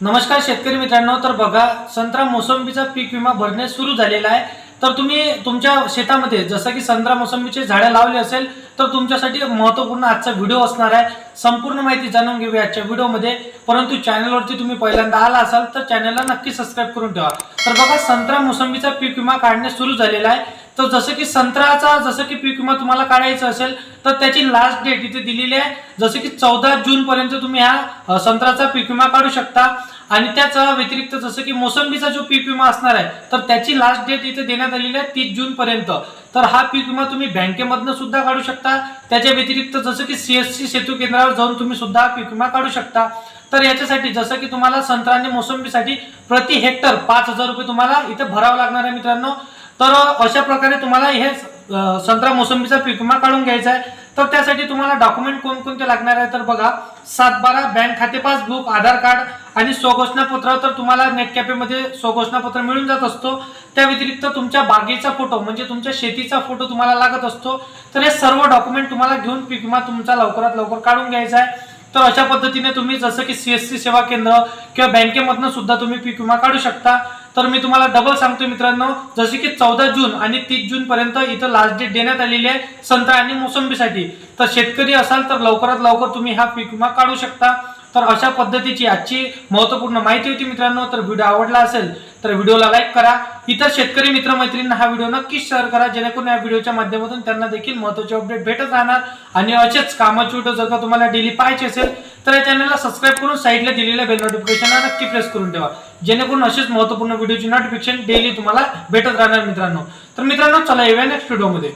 नमस्कार शेतकरी मित्रांनो, तर बघा संत्रा मोसंबीचा पीक विमा भरणे सुरू झालेला आहे। तर तुम्ही तुमच्या शेतामध्ये जसं की संत्रा मोसंबीचे झाडे लावले असेल तर तुमच्यासाठी महत्त्वपूर्ण आजचा व्हिडिओ असणार आहे। संपूर्ण माहिती जाणून घेऊया आजच्या व्हिडिओमध्ये। परंतु चॅनलवरती तुम्ही पहिल्यांदा आला असाल तर चॅनलला नक्की सबस्क्राइब करून ठेवा। तर बघा संत्रा मोसंबीचा पीक विमा काढणे सुरू झालेला आहे। तर जसं की संत्र्याचा पीक विमा तुम्हाला काढायचा असेल तर त्याची लास्ट डेट इथे दिलेली आहे। जसं की 14 जून पर्यंत तुम्ही हा संत्र्याचा पीक विमा काढू शकता। आणि त्याचा व्यतिरिक्त जसं की मोसंबीचा जो पीक विमा असणार आहे तर त्याची लास्ट डेट इथे देण्यात आलेली आहे 30 जून पर्यंत। तर हा पीक विमा तुम्ही बँकेमधून सुद्धा काढू शकता। त्याच्या व्यतिरिक्त जसं की सीएससी सेतू केंद्रावर जाऊन तुम्ही सुद्धा पीक विमा काढू शकता। तर याच्यासाठी जसं की तुम्हाला संत्रा आणि मोसंबीसाठी प्रति हेक्टर 5000 रुपये तुम्हाला इथे भरावं लागणार आहे मित्रांनो। तर अशा प्रकारे तुम्हाला हे संत्रा मोसंबीचा पीक विमा काढून घ्यायचा आहे। तर त्यासाठी तुम्हाला डॉक्युमेंट कोणकोणते लागणार आहे तर बघा 7/12 बँक खाते पासबुक, आधार कार्ड आणि स्वघोषणापत्र। तर तुम्हाला नेट कॅफेमध्ये स्वघोषणापत्र मिळून जात असतो। त्या व्यतिरिक्त तुमच्या बागेचा फोटो म्हणजे तुमच्या शेतीचा फोटो तुम्हाला लागत असतो। तर हे सर्व डॉक्युमेंट तुम्हाला घेऊन पीक विमा तुमचा लवकरात लवकर काढून घ्यायचा आहे। तर अशा पद्धतीने तुम्ही जसं की सीएससी सेवा केंद्र किंवा बँकेमधून सुद्धा तुम्ही पीक विमा काढू शकता। तर मी तुम्हाला डबल सांगतो मित्रांनो, जसे की 14 जून आणि 30 जून पर्यंत इथं लास्ट डेट देण्यात आलेली आहे संत्रा आणि मोसंबीसाठी। तर शेतकरी असाल तर लवकरात लवकर तुम्ही हा पीक विमा काढू शकता। तर अशा पद्धतीची आजची महत्त्वपूर्ण माहिती होती मित्रांनो। तर व्हिडिओ आवडला असेल तर व्हिडिओला लाईक करा। इतर शेतकरी मित्र-मैत्रिणींना हा व्हिडिओ नक्की शेअर करा, जेणेकरून या व्हिडिओच्या माध्यमातून त्यांना देखील महत्त्वाचे अपडेट भेटत राहणार। आणि असेच कामाचे व्हिडिओ जर का तुम्हाला डेली पाहायचे असेल तर या चॅनलला सबस्क्राइब करून साईडला दिलेल्या बेल नोटिफिकेशनला नक्की प्रेस करून ठेवा, जेणेकरून असेच महत्त्वपूर्ण व्हिडिओची नोटिफिकेशन डेली तुम्हाला भेटत राहणार मित्रांनो। तर मित्रांनो चला येऊया नेक्स्ट व्हिडिओमध्ये।